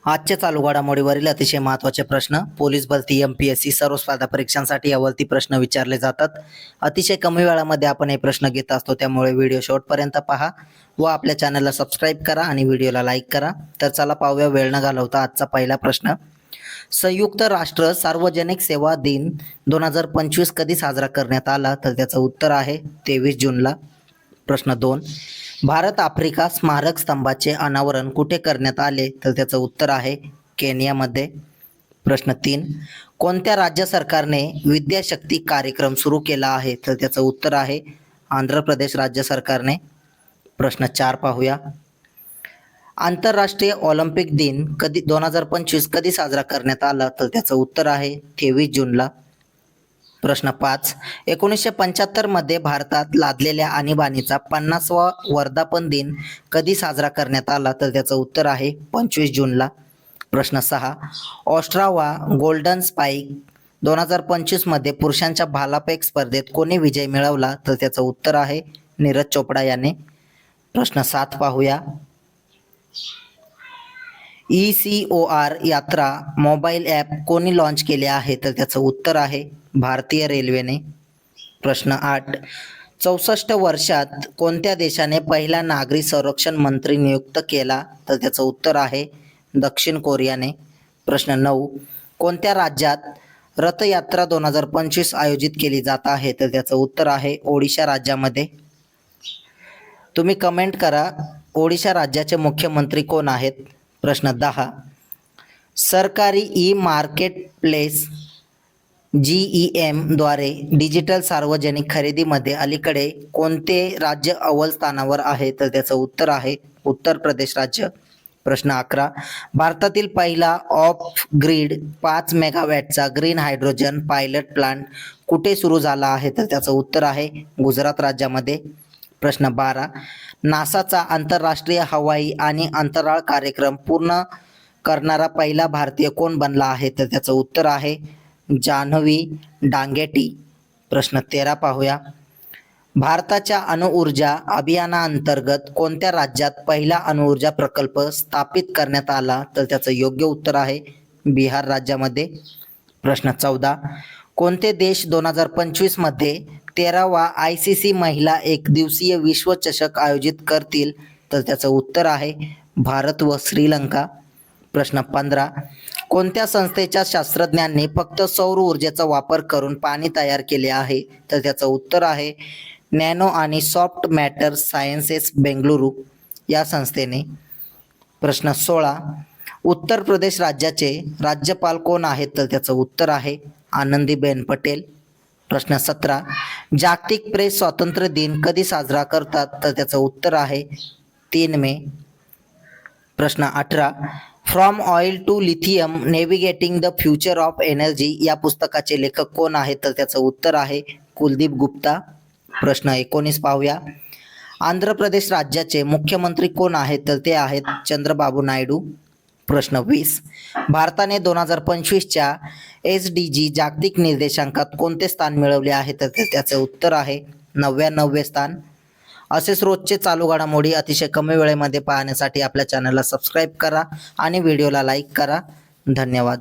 आजच्या चालू घडामोडीवरील अतिशय महत्त्वाचे प्रश्न. पोलीस भरती, MPSC सर्व स्पर्धा परीक्षांसाठी यावरती प्रश्न विचारले जातात. अतिशय कमी वेळामध्ये आपण हे प्रश्न घेत असतो, त्यामुळे व्हिडिओ शेवटपर्यंत पहा व आपल्या चॅनलला सबस्क्राईब करा आणि व्हिडिओला लाईक करा. तर चला पाहूया वेळ न घालवता आजचा पहिला प्रश्न. संयुक्त राष्ट्र सार्वजनिक सेवा दिन 2025 कधी साजरा करण्यात आला? तर त्याचं उत्तर आहे 23 जूनला. प्रश्न 2. भारत आफ्रिका स्मारक स्तंभाचे अनावरण कुठे करण्यात आले? तर त्याचं उत्तर आहे केनियामध्ये. प्रश्न 3. कोणत्या राज्य सरकारने विद्याशक्ती कार्यक्रम सुरू केला आहे? तर त्याचं उत्तर आहे आंध्र प्रदेश राज्य सरकारने. प्रश्न 4 पाहूया. आंतरराष्ट्रीय ऑलिम्पिक दिन 2025 कधी साजरा करण्यात आला? तर त्याचं उत्तर आहे 23 जूनला. प्रश्न 5. 1975 मध्ये भारतात लादलेल्या आणीबाणीचा 50वा वर्धापन दिन कधी साजरा करण्यात आला? तर त्याचं उत्तर आहे 25 जूनला. प्रश्न 6. ऑस्ट्रावा गोल्डन स्पाईक 2025 मध्ये पुरुषांच्या भालाफेक स्पर्धेत कोणी विजय मिळवला? तर त्याचं उत्तर आहे नीरज चोपडा याने. प्रश्न 7 पाहूया. ECOR यात्रा मोबाईल ॲप कोणी लॉन्च केले आहे? तर त्याचं उत्तर आहे भारतीय रेल्वेने. प्रश्न 8. 64 वर्षात कोणत्या देशाने पहिला नागरी संरक्षण मंत्री नियुक्त केला? तर त्याचं उत्तर आहे दक्षिण कोरियाने. प्रश्न 9. कोणत्या राज्यात रथयात्रा 2025 आयोजित केली जात आहे? तर त्याचं उत्तर आहे ओडिशा राज्यामध्ये. तुम्ही कमेंट करा ओडिशा राज्याचे मुख्यमंत्री कोण आहेत? प्रश्न 10. सरकारी ई-मार्केट प्लेस GEM द्वारे डिजिटल सार्वजनिक खरेदीमध्ये अलीकडे कोणते राज्य अव्वल स्थानावर आहे? तर त्याचं उत्तर आहे उत्तर प्रदेश राज्य. प्रश्न 11. भारतातील पहिला ऑफ ग्रीड 5 मेगावॅटचा ग्रीन हायड्रोजन पायलट प्लांट कुठे सुरू झाला आहे? तर त्याचं उत्तर आहे गुजरात राज्यामध्ये. प्रश्न 12. नासाचा आंतरराष्ट्रीय हवाई आणि अंतराळ कार्यक्रम पूर्ण करणारा पहिला भारतीय कोण बनला आहे? तर त्याचं उत्तर आहे जान्हवी डांगेटी. प्रश्न 13 पाहूया. भारताच्या अणुऊर्जा अभियानाअंतर्गत कोणत्या राज्यात पहिला अणुऊर्जा प्रकल्प स्थापित करण्यात आला? तर त्याचं योग्य उत्तर आहे बिहार राज्यामध्ये. प्रश्न 14. कोणते देश 2025 मध्ये 13वा ICC महिला एकदिवसीय विश्वचषक आयोजित करतील? तर त्याचं उत्तर आहे भारत व श्रीलंका. प्रश्न 15. कोणत्या संस्थेच्या शास्त्रज्ञांनी फक्त सौर ऊर्जेचा वापर करून पाणी तयार केले आहे? तर त्याचं उत्तर आहे नॅनो आणि सॉफ्ट मॅटर सायन्सेस बेंगळुरू या संस्थेने. प्रश्न 16. उत्तर प्रदेश राज्याचे राज्यपाल कोण आहेत? तर त्याचं उत्तर आहे आनंदीबेन पटेल. प्रश्न 17. जागतिक प्रेस स्वातंत्र्य दिन कधी साजरा करतात? तर त्याचं उत्तर आहे 3 मे. प्रश्न 18. From oil to lithium navigating the future of energy या पुस्तकाचे लेखक कोण आहेत? तर त्याचं उत्तर आहे कुलदीप गुप्ता. प्रश्न 19 पाहूया. आंध्र प्रदेश राज्याचे मुख्यमंत्री कोण आहेत? तर ते आहेत चंद्रबाबू नायडू. प्रश्न 20. भारताने 2025च्या SDG जागतिक निर्देशांकात कोणते स्थान मिळवले आहे? तर त्याचं उत्तर आहे 99वे स्थान. असेच रोजचे चालू घडामोडी अतिशय कमी वेळेमध्ये पाहण्यासाठी आपल्या चॅनलला सबस्क्राईब करा आणि व्हिडिओला लाईक करा. धन्यवाद.